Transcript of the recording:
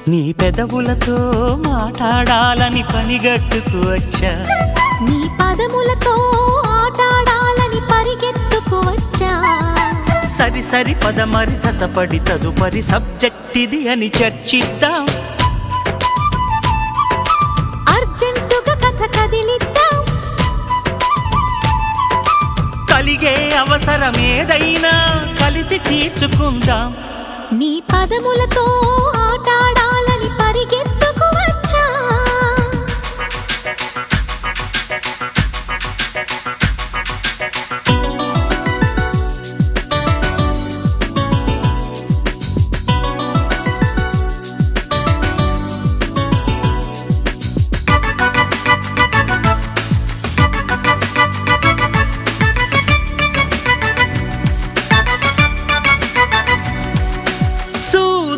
నీ పెదవులతో మాట్లాడాలని పనిగట్టుకు వచ్చా, నీ పదములతో ఆటాడాలని పరిగెత్తుకు వచ్చా. సరి సరి పద మరి తతపడి తదుపరి సబ్జెక్ట్ ఇది అని చర్చిద్దాం, అర్జెంటుగా కథ కదిలిద్దాం. కలిగే అవసరమేదైనా కలిసి తీర్చుకుందాం. నీ పదములతో ఆటాడాలని పరిగెత్తుకు